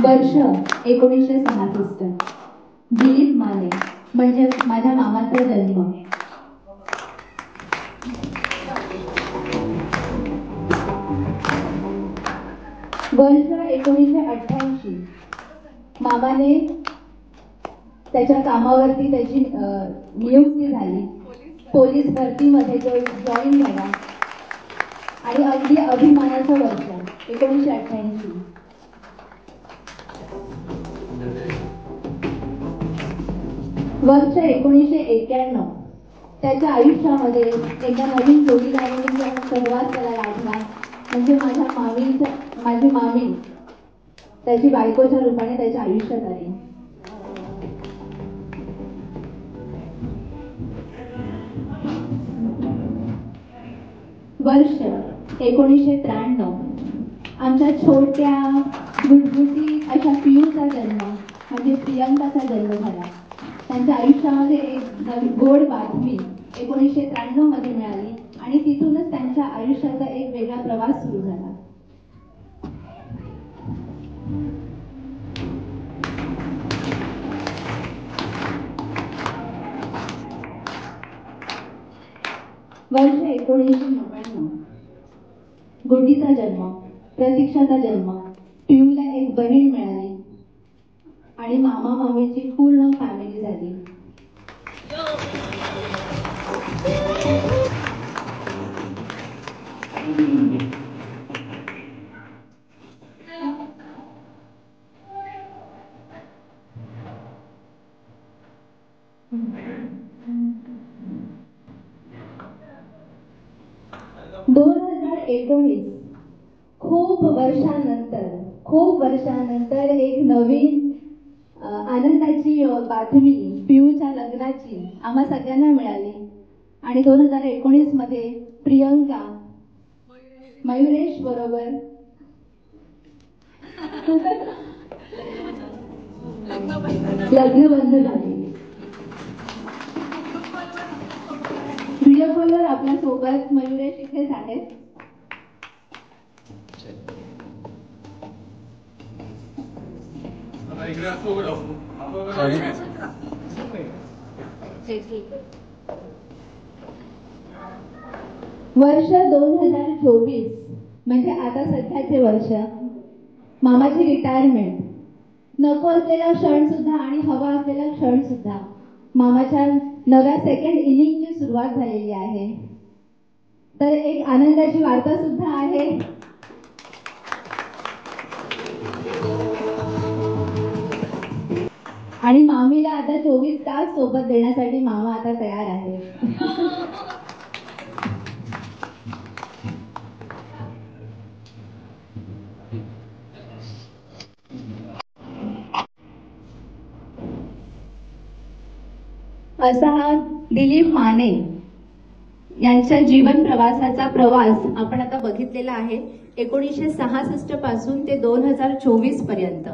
वर्ष 1966. दिलीप माने म्हणजे माझ्या मामाचा जन्म. वर्ष 1988. मामाने त्याच्या कामावरती त्याची नियुक्ती झाली. पोलीस भरतीमध्ये जॉईन झाला आणि अगदी अभिमानाचं वर्ष 1988. वर्ष 1991. त्याच्या आयुष्यामध्ये एका नवीन जोडीदाराने सहवास त्याला लाभला म्हणजे माझी मामी त्याची बायकोच्या रूपाने त्याच्या आयुष्यात आली. वर्ष 1993. आमच्या छोट्या गुटगुटी अशा पियूचा जन्म म्हणजे प्रियंकाचा जन्म झाला. त्यांच्या आयुष्यामध्ये एक नवी गोड बातमी 1993 मध्ये मिळाली आणि तिथूनच त्यांच्या आयुष्याचा एक वेगळा प्रवास सुरू झाला. वर्ष 1999. गुड्डीचा जन्म, प्रतीक्षाचा जन्म, पियूला एक बहीण मिळाली आणि मामा मामीची पूर्ण फॅमिली झाली. खूप वर्षानंतर एक नवीन आनंदाची बातमी पियूच्या लग्नाची आम्हा सगळ्यांना मिळाली आणि 2019 मध्ये प्रियंका मयुरेश बरोबर लग्नबंध झाली. व्हिडिओ कॉलवर आपल्या सोबत मयुरेश इथेच आहेत. वर्ष 2024 म्हणजे आता सध्याचे वर्ष. मामाची रिटायरमेंट. नको असलेला क्षण सुद्धा आणि हवा असलेला क्षण सुद्धा. मामाच्या नव्या सेकंड इनिंगची सुरुवात झालेली आहे. तर एक आनंदाची वार्ता सुद्धा आहे. आणि मामीला आता 24 तास सोबत देण्यासाठी मामा आता तयार आहे. असा दिलीप माने यांच्या जीवन प्रवासाचा प्रवास आपण आता बघितलेला आहे. 1966 पासून ते 2024 पर्यंत.